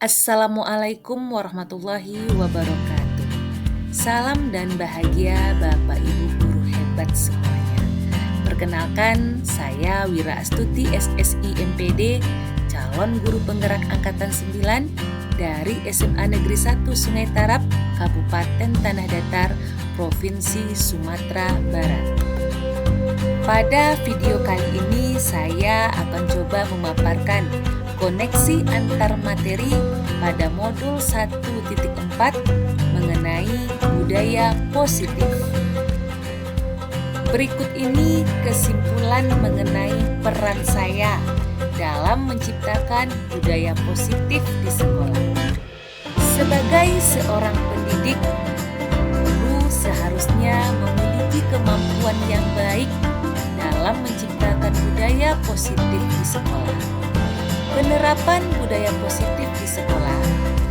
Assalamualaikum warahmatullahi wabarakatuh. Salam dan bahagia Bapak Ibu guru hebat semuanya. Perkenalkan, saya Wira Astuti SSI MPD, calon guru penggerak angkatan 9 dari SMA Negeri 1 Sungai Tarap, Kabupaten Tanah Datar, Provinsi Sumatera Barat. Pada video kali ini saya akan coba memaparkan koneksi antar materi pada modul 1.4 mengenai budaya positif. Berikut ini kesimpulan mengenai peran saya dalam menciptakan budaya positif di sekolah. Sebagai seorang pendidik, guru seharusnya memiliki kemampuan yang baik dalam menciptakan budaya positif di sekolah. Penerapan budaya positif di sekolah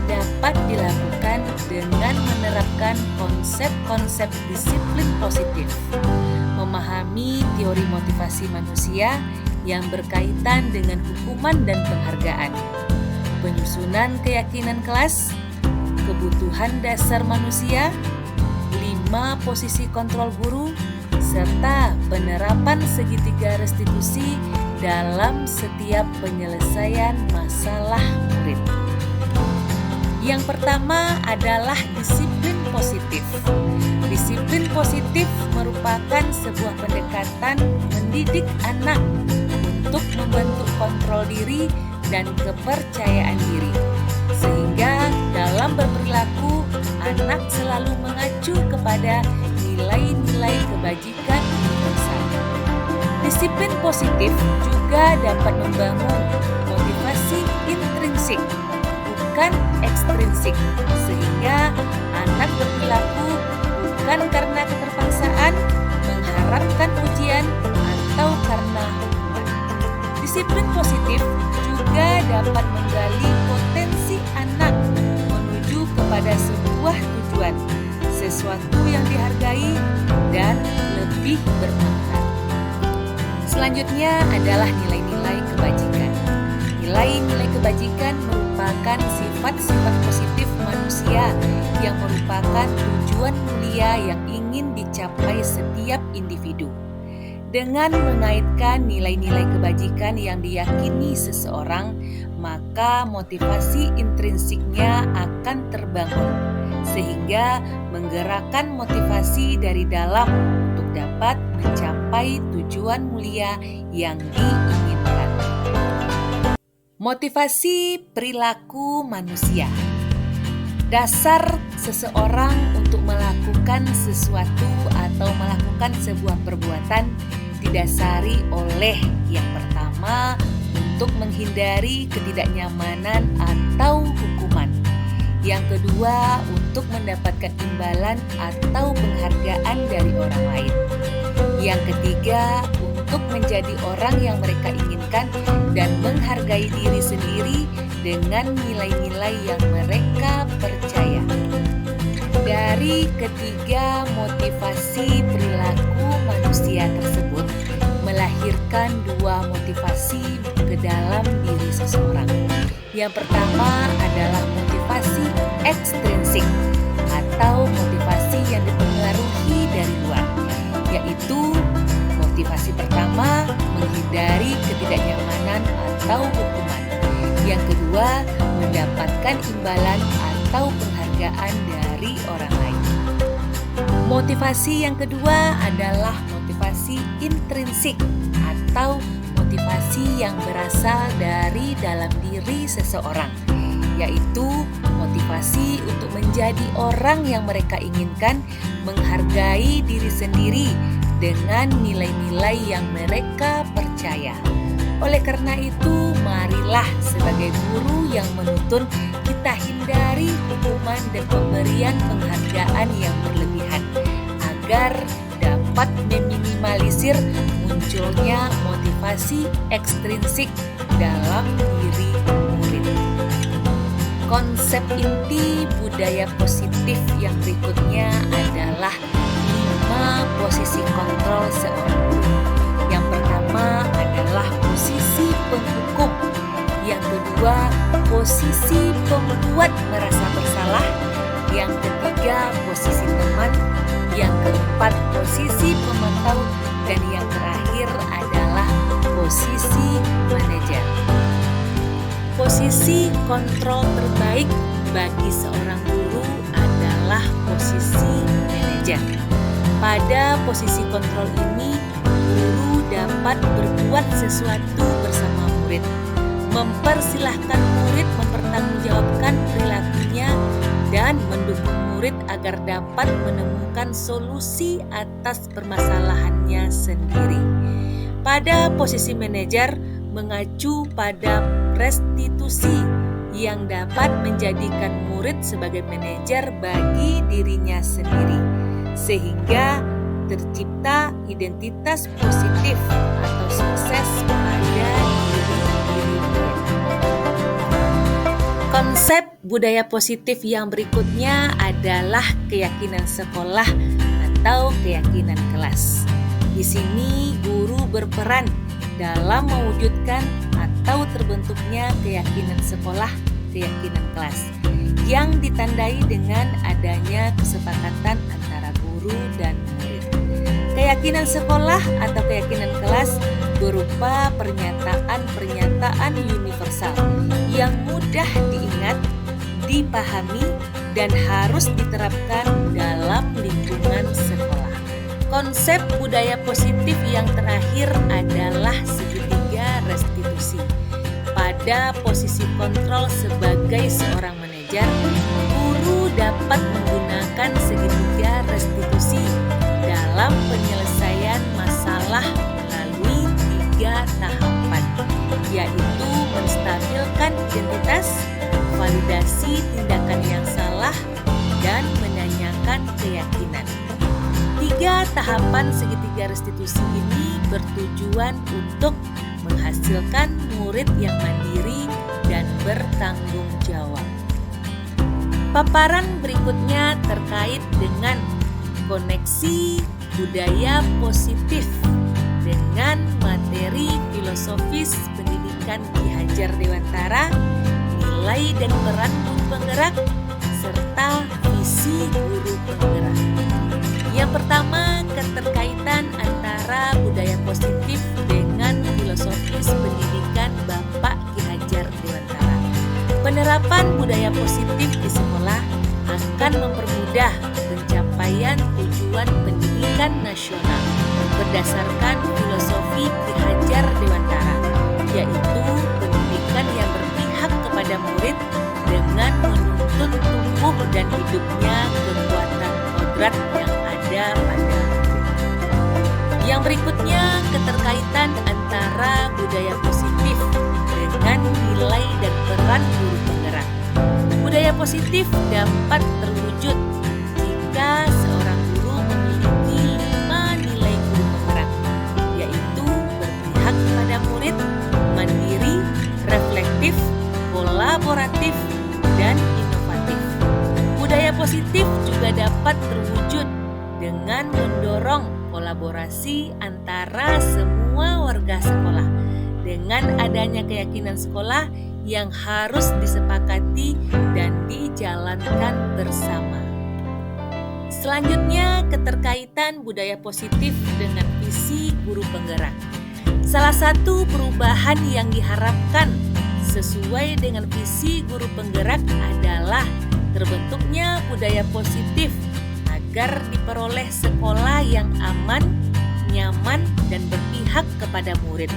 dapat dilakukan dengan menerapkan konsep-konsep disiplin positif, memahami teori motivasi manusia yang berkaitan dengan hukuman dan penghargaan, penyusunan keyakinan kelas, kebutuhan dasar manusia, 5 posisi kontrol guru, serta penerapan segitiga restitusi dalam setiap penyelesaian masalah murid. Yang pertama adalah disiplin positif. Disiplin positif merupakan sebuah pendekatan mendidik anak untuk membentuk kontrol diri dan kepercayaan diri, sehingga dalam berperilaku anak selalu mengacu kepada nilai-nilai kebajikan universal. Disiplin positif juga dapat membangun motivasi intrinsik, bukan ekstrinsik, sehingga anak berperilaku bukan karena keterpaksaan, mengharapkan ujian, atau karena hukuman. Disiplin positif juga dapat menggali potensi anak menuju kepada sebuah tujuan, sesuatu yang dihargai dan lebih bermakna. Selanjutnya adalah nilai-nilai kebajikan. Nilai-nilai kebajikan merupakan sifat-sifat positif manusia yang merupakan tujuan mulia yang ingin dicapai setiap individu. Dengan mengaitkan nilai-nilai kebajikan yang diyakini seseorang, maka motivasi intrinsiknya akan terbangun, sehingga menggerakkan motivasi dari dalam untuk dapat mencapai tujuan mulia yang diinginkan. Motivasi perilaku manusia. Dasar seseorang untuk melakukan sesuatu atau melakukan sebuah perbuatan didasari oleh yang pertama, untuk menghindari ketidaknyamanan atau hukuman. Yang kedua, untuk mendapatkan imbalan atau penghargaan dari orang lain. Yang ketiga, untuk menjadi orang yang mereka inginkan dan menghargai diri sendiri dengan nilai-nilai yang mereka percaya. Dari ketiga motivasi perilaku manusia tersebut melahirkan 2 motivasi ke dalam diri seseorang. Yang pertama adalah motivasi ekstrinsik atau motivasi yang dipengaruhi dari luar, yaitu motivasi pertama menghindari ketidaknyamanan atau hukuman. Yang kedua, mendapatkan imbalan atau penghargaan dari orang lain. Motivasi yang kedua adalah motivasi intrinsik atau motivasi yang berasal dari dalam diri seseorang, yaitu motivasi untuk menjadi orang yang mereka inginkan, menghargai diri sendiri dengan nilai-nilai yang mereka percaya. Oleh karena itu, marilah sebagai guru yang menuntun kita hindari hukuman dan pemberian penghargaan yang berlebihan agar dapat meminimalisir munculnya motivasi ekstrinsik dalam diri murid. Konsep inti budaya positif yang berikutnya adalah 5 posisi kontrol seorang guru. Yang pertama adalah posisi penghukum, yang kedua posisi pembuat merasa bersalah. Yang ketiga, posisi teman. Yang keempat, posisi pemantau. Dan yang terakhir adalah posisi manajer. Posisi kontrol terbaik bagi seorang guru adalah posisi manajer. Pada posisi kontrol ini, guru dapat berbuat sesuatu bersama murid, mempersilahkan murid mempertanggungjawabkan perilakunya, dan mendukung murid agar dapat menemukan solusi atas permasalahannya sendiri. Pada posisi manajer, mengacu pada restitusi yang dapat menjadikan murid sebagai manajer bagi dirinya sendiri, sehingga tercipta identitas positif atau sukses pada diri murid. Konsep budaya positif yang berikutnya adalah keyakinan sekolah atau keyakinan kelas. Di sini guru berperan dalam mewujudkan atau terbentuknya keyakinan sekolah, keyakinan kelas, yang ditandai dengan adanya kesepakatan antara guru dan murid. Keyakinan sekolah atau keyakinan kelas berupa pernyataan-pernyataan universal yang mudah diingat, dipahami, dan harus diterapkan dalam lingkungan sekolah. Konsep budaya positif yang terakhir adalah segitiga restitusi. Pada posisi kontrol sebagai seorang manajer, guru dapat menggunakan segitiga restitusi dalam penyelesaian masalah melalui 3 tahapan, yaitu menstabilkan identitas, validasi tindakan yang salah, dan menanyakan keyakinan. 3 tahapan segitiga restitusi ini bertujuan untuk menghasilkan murid yang mandiri dan bertanggung jawab. Paparan berikutnya terkait dengan koneksi budaya positif dengan materi filosofis pendidikan Ki Hajar Dewantara, nilai dan peran guru penggerak, serta visi guru penggerak. Yang pertama, keterkaitan antara budaya positif dengan filosofis pendidikan Bapak Ki Hajar Dewantara. Penerapan budaya positif di sekolah akan mempermudah pencapaian tujuan pendidikan nasional berdasarkan filosofi Ki Hajar Dewantara, yaitu pendidikan yang berpihak kepada murid dengan menuntun tumbuh dan hidupnya kekuatan kodrat yang ada pada murid. Yang berikutnya, keterkaitan antara budaya positif dengan nilai dan peran guru penggerak. Budaya positif dapat terwujud jika seorang guru memiliki 5 nilai guru penggerak, yaitu berpihak pada murid, mandiri, reflektif, kolaboratif, dan inovatif. Budaya positif juga dapat terwujud dengan mendorong kolaborasi antara semua warga sekolah dengan adanya keyakinan sekolah yang harus disepakati dan dijalankan bersama. Selanjutnya, keterkaitan budaya positif dengan visi guru penggerak. Salah satu perubahan yang diharapkan sesuai dengan visi guru penggerak adalah terbentuknya budaya positif agar diperoleh sekolah yang aman, nyaman, dan berpihak kepada murid.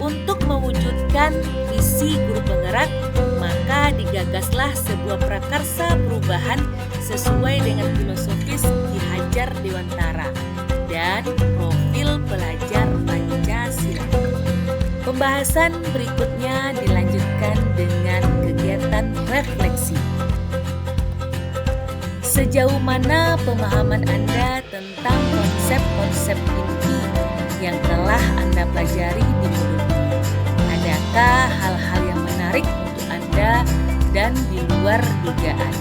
Untuk mewujudkan visi guru penggerak, maka digagaslah sebuah prakarsa perubahan sesuai dengan filosofis Ki Hajar Dewantara dan profil pelajar Pancasila. Pembahasan berikutnya dilanjutkan dengan kegiatan refleksi. Sejauh mana pemahaman Anda tentang konsep-konsep inti yang telah Anda pelajari di modul ini? Adakah hal-hal yang menarik untuk Anda dan di luar dugaan?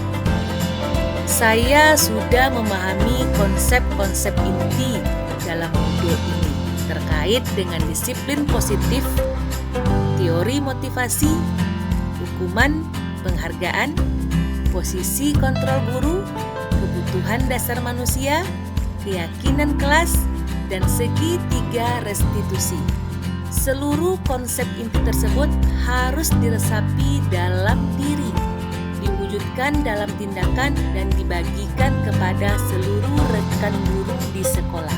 Saya sudah memahami konsep-konsep inti dalam modul ini terkait dengan disiplin positif, teori motivasi, hukuman, penghargaan, posisi kontrol guru, kebutuhan dasar manusia, keyakinan kelas, dan segitiga restitusi. Seluruh konsep inti tersebut harus diresapi dalam diri, diwujudkan dalam tindakan, dan dibagikan kepada seluruh rekan guru di sekolah.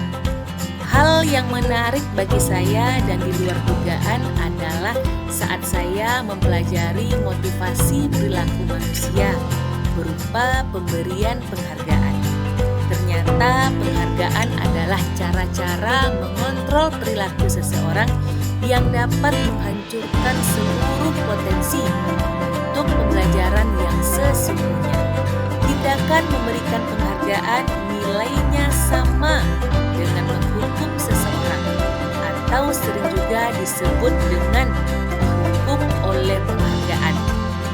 Hal yang menarik bagi saya dan di luar dugaan adalah saat saya mempelajari motivasi perilaku manusia berupa pemberian penghargaan. Ternyata penghargaan adalah cara-cara mengontrol perilaku seseorang yang dapat menghancurkan seluruh potensi untuk pembelajaran yang sesungguhnya. Tindakan memberikan penghargaan nilainya sama dengan menghukum seseorang, atau sering juga disebut dengan dihukum oleh penghargaan,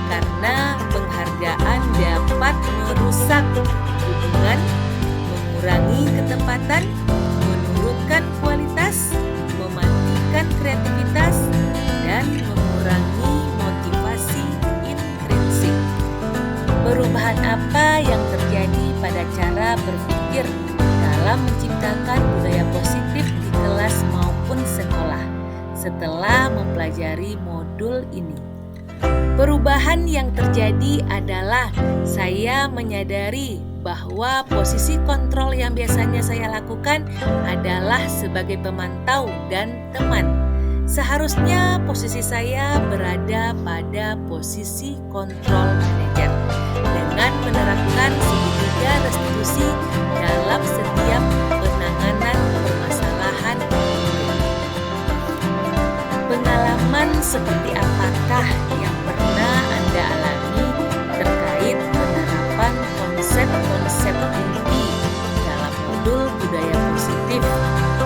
karena penghargaan dapat merusak hubungan, mengurangi ketepatan, menurunkan kualitas, mematikan kreativitas, dan mengurangi motivasi intrinsik. Perubahan apa yang terjadi pada cara berpikir dalam menciptakan budaya positif di kelas maupun sekolah setelah mempelajari modul ini? Perubahan yang terjadi adalah saya menyadari bahwa posisi kontrol yang biasanya saya lakukan adalah sebagai pemantau dan teman. Seharusnya posisi saya berada pada posisi kontrol manajer dengan menerapkan segitiga restitusi dalam setiap penanganan permasalahan. Pengalaman seperti apakah yang pernah Anda alami terkait penerapan konsep-konsep inti dalam modul budaya positif,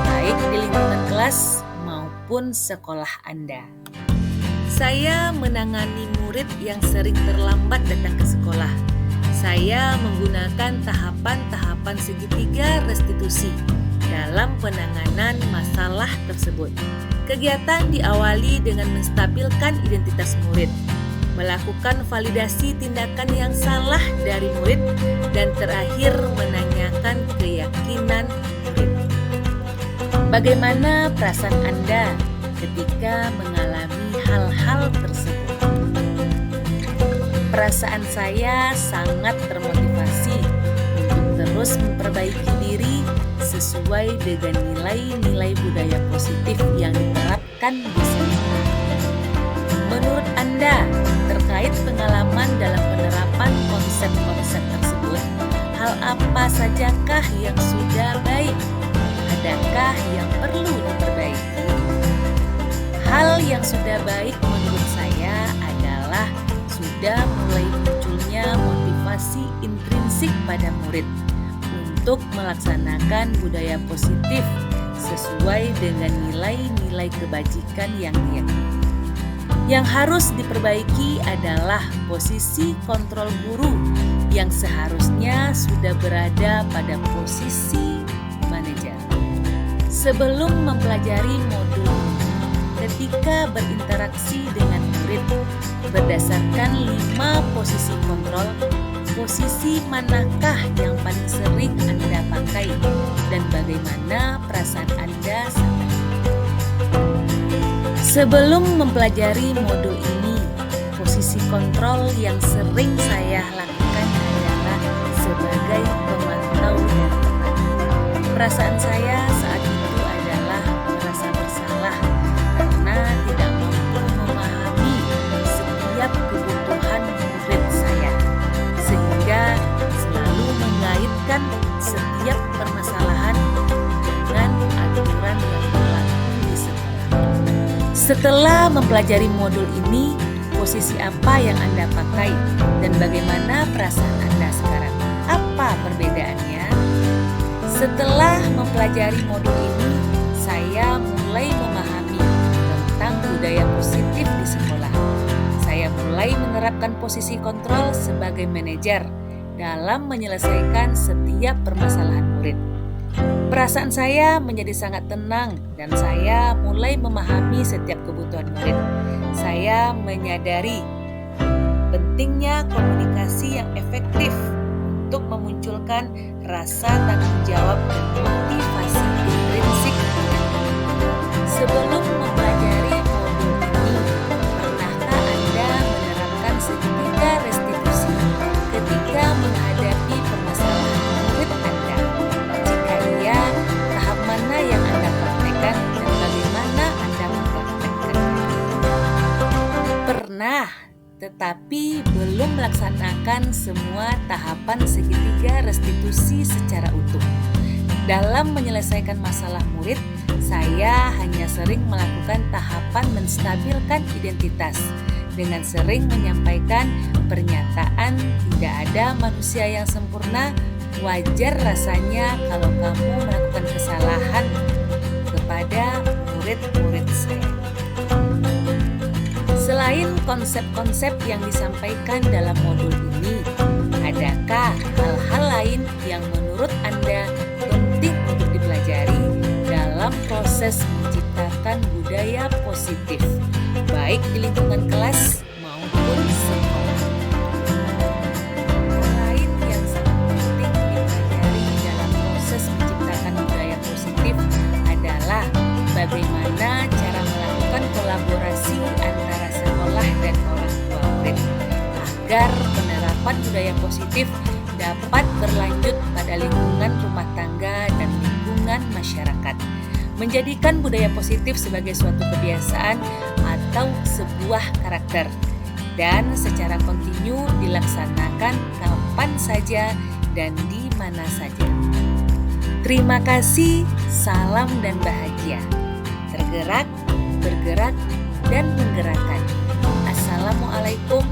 baik di lingkungan kelas maupun sekolah Anda? Saya menangani murid yang sering terlambat datang ke sekolah. Saya menggunakan tahapan-tahapan segitiga restitusi dalam penanganan masalah tersebut. Kegiatan diawali dengan menstabilkan identitas murid, melakukan validasi tindakan yang salah dari murid, dan terakhir menanyakan keyakinan murid. Bagaimana perasaan Anda ketika mengalami hal-hal tersebut? Perasaan saya sangat termotivasi untuk terus memperbaiki diri sesuai dengan nilai-nilai budaya positif yang diterapkan di sekolah. Menurut Anda, terkait pengalaman dalam penerapan konsep-konsep tersebut, hal apa sajakah yang sudah baik? Adakah yang perlu diperbaiki? Hal yang sudah baik menurut saya adalah sudah mulai munculnya motivasi intrinsik pada murid untuk melaksanakan budaya positif sesuai dengan nilai-nilai kebajikan yang diyakini. Yang harus diperbaiki adalah posisi kontrol guru yang seharusnya sudah berada pada posisi manajer. Sebelum mempelajari modul ini, ketika berinteraksi dengan murid berdasarkan 5 posisi kontrol, posisi manakah yang paling sering Anda pakai dan bagaimana perasaan Anda saat itu? Sebelum mempelajari modul ini, posisi kontrol yang sering saya lakukan adalah sebagai pemantau dan teman. Perasaan saya saat itu adalah merasa bersalah karena tidak mampu memahami setiap kebutuhan murid saya, sehingga selalu mengaitkan setiap permasalahan dengan aturan yang berlaku di sekolah. Setelah mempelajari modul ini, posisi apa yang Anda pakai dan bagaimana perasaan Anda sekarang? Apa perbedaannya? Setelah mempelajari modul ini, saya mulai memahami tentang budaya positif di sekolah. Saya mulai menerapkan posisi kontrol sebagai manajer dalam menyelesaikan setiap permasalahan murid. Perasaan saya menjadi sangat tenang dan saya mulai memahami setiap kebutuhan murid. Saya menyadari pentingnya komunikasi yang efektif untuk memunculkan rasa tanggung jawab dan motivasi intrinsik. Sebelum mempelajari modul ini, pernahkah Anda menerapkan segitiga restitusi ketika menghadapi permasalahan murid Anda? Jika iya, tahap mana yang Anda praktekkan dan bagaimana Anda mempraktekkannya? Pernah, tetapi belum melaksanakan semua tahapan segitiga restitusi secara utuh. Dalam menyelesaikan masalah murid, saya hanya sering melakukan tahapan menstabilkan identitas dengan sering menyampaikan pernyataan tidak ada manusia yang sempurna. Wajar rasanya kalau kamu melakukan kesalahan kepada murid-murid saya. Selain konsep-konsep yang disampaikan dalam modul ini, adakah hal-hal lain yang menurut Anda penting untuk dipelajari dalam proses menciptakan budaya positif, baik di lingkungan kelas maupun sekolah? Hal lain yang sangat penting dipelajari dalam proses menciptakan budaya positif adalah bagaimana cara melakukan kolaborasi antara sekolah dan orang tua murid agar penerapan budaya positif dapat berlanjut pada lingkungan rumah tangga dan lingkungan masyarakat. Menjadikan budaya positif sebagai suatu kebiasaan atau sebuah karakter dan secara kontinu dilaksanakan kapan saja dan di mana saja. Terima kasih, salam dan bahagia. Tergerak, bergerak, dan menggerakkan. Assalamualaikum